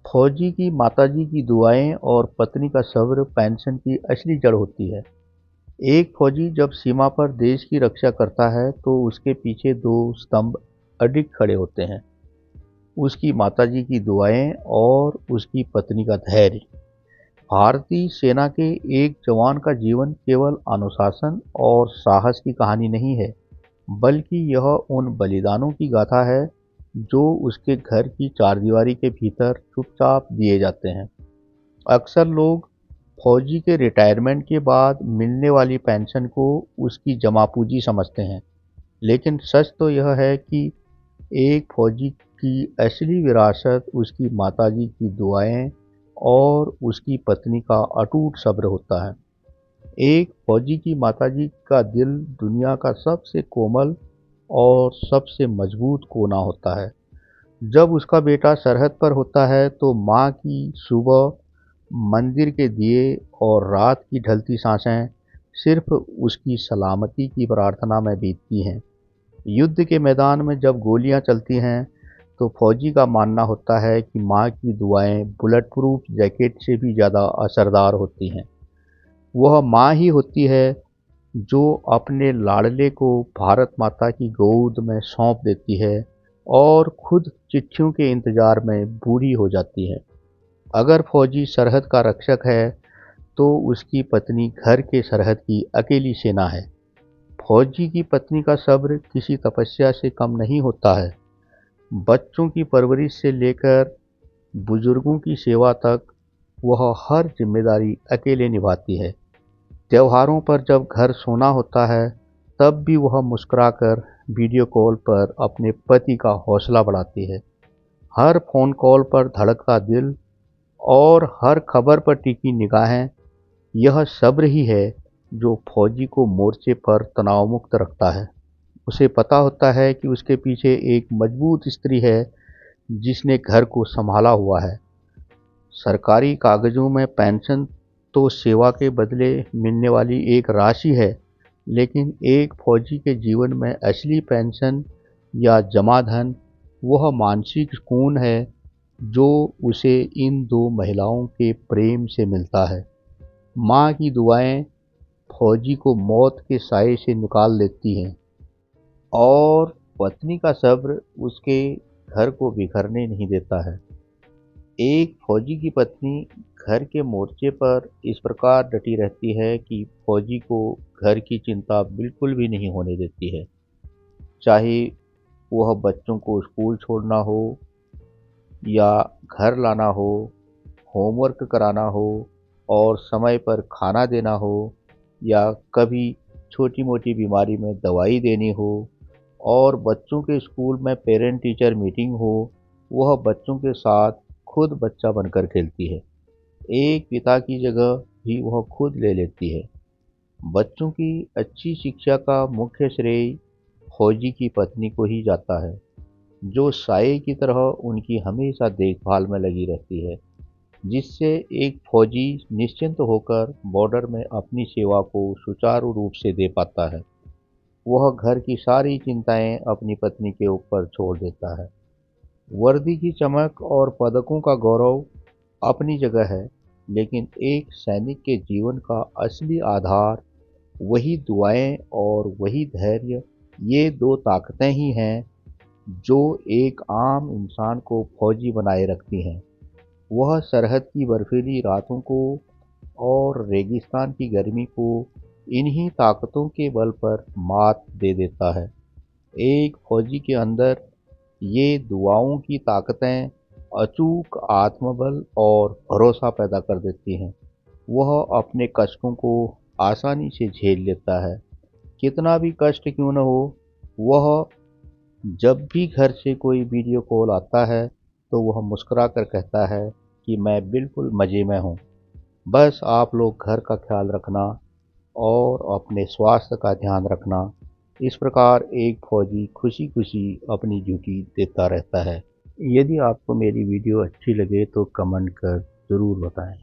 फौजी की माताजी की दुआएं और पत्नी का सब्र पेंशन की असली जड़ होती है। एक फौजी जब सीमा पर देश की रक्षा करता है तो उसके पीछे दो स्तंभ अडिग खड़े होते हैं, उसकी माताजी की दुआएं और उसकी पत्नी का धैर्य। भारतीय सेना के एक जवान का जीवन केवल अनुशासन और साहस की कहानी नहीं है, बल्कि यह उन बलिदानों की गाथा है जो उसके घर की चारदीवारी के भीतर चुपचाप दिए जाते हैं। अक्सर लोग फौजी के रिटायरमेंट के बाद मिलने वाली पेंशन को उसकी जमा पूंजी समझते हैं, लेकिन सच तो यह है कि एक फौजी की असली विरासत उसकी माताजी की दुआएं और उसकी पत्नी का अटूट सब्र होता है। एक फौजी की माताजी का दिल दुनिया का सबसे कोमल और सबसे मजबूत कोना होता है। जब उसका बेटा सरहद पर होता है तो माँ की सुबह मंदिर के दिए और रात की ढलती सांसें सिर्फ उसकी सलामती की प्रार्थना में बीतती हैं। युद्ध के मैदान में जब गोलियां चलती हैं तो फौजी का मानना होता है कि माँ की दुआएं बुलेट प्रूफ जैकेट से भी ज़्यादा असरदार होती हैं। वह माँ ही होती है जो अपने लाडले को भारत माता की गोद में सौंप देती है और खुद चिट्ठियों के इंतजार में बूढ़ी हो जाती है। अगर फौजी सरहद का रक्षक है तो उसकी पत्नी घर के सरहद की अकेली सेना है। फौजी की पत्नी का सब्र किसी तपस्या से कम नहीं होता है। बच्चों की परवरिश से लेकर बुजुर्गों की सेवा तक वह हर जिम्मेदारी अकेले निभाती है। त्योहारों पर जब घर सोना होता है तब भी वह मुस्कुराकर वीडियो कॉल पर अपने पति का हौसला बढ़ाती है। हर फोन कॉल पर धड़कता दिल और हर खबर पर टिकी निगाहें, यह सब्र ही है जो फौजी को मोर्चे पर तनाव मुक्त रखता है। उसे पता होता है कि उसके पीछे एक मजबूत स्त्री है जिसने घर को संभाला हुआ है। सरकारी कागजों में पेंशन तो सेवा के बदले मिलने वाली एक राशि है, लेकिन एक फौजी के जीवन में असली पेंशन या जमा धन वह मानसिक सुकून है जो उसे इन दो महिलाओं के प्रेम से मिलता है। माँ की दुआएं फौजी को मौत के साए से निकाल देती हैं और पत्नी का सब्र उसके घर को बिखरने नहीं देता है। एक फौजी की पत्नी घर के मोर्चे पर इस प्रकार डटी रहती है कि फौजी को घर की चिंता बिल्कुल भी नहीं होने देती है। चाहे वह बच्चों को स्कूल छोड़ना हो या घर लाना हो, होमवर्क कराना हो और समय पर खाना देना हो, या कभी छोटी मोटी बीमारी में दवाई देनी हो और बच्चों के स्कूल में पेरेंट टीचर मीटिंग हो, वह बच्चों के साथ खुद बच्चा बनकर खेलती है। एक पिता की जगह भी वह खुद ले लेती है। बच्चों की अच्छी शिक्षा का मुख्य श्रेय फौजी की पत्नी को ही जाता है, जो साये की तरह उनकी हमेशा देखभाल में लगी रहती है, जिससे एक फौजी निश्चिंत होकर बॉर्डर में अपनी सेवा को सुचारू रूप से दे पाता है। वह घर की सारी चिंताएं अपनी पत्नी के ऊपर छोड़ देता है। वर्दी की चमक और पदकों का गौरव अपनी जगह है, लेकिन एक सैनिक के जीवन का असली आधार वही दुआएं और वही धैर्य, ये दो ताकतें ही हैं जो एक आम इंसान को फौजी बनाए रखती हैं। वह सरहद की बर्फीली रातों को और रेगिस्तान की गर्मी को इन्हीं ताकतों के बल पर मात दे देता है। एक फौजी के अंदर ये दुआओं की ताकतें अचूक आत्मबल और भरोसा पैदा कर देती हैं। वह अपने कष्टों को आसानी से झेल लेता है, कितना भी कष्ट क्यों न हो। वह जब भी घर से कोई वीडियो कॉल आता है तो वह मुस्कुरा कर कहता है कि मैं बिल्कुल मज़े में हूँ, बस आप लोग घर का ख्याल रखना और अपने स्वास्थ्य का ध्यान रखना। इस प्रकार एक फौजी खुशी खुशी अपनी ड्यूटी देता रहता है। यदि आपको मेरी वीडियो अच्छी लगे तो कमेंट कर ज़रूर बताएं।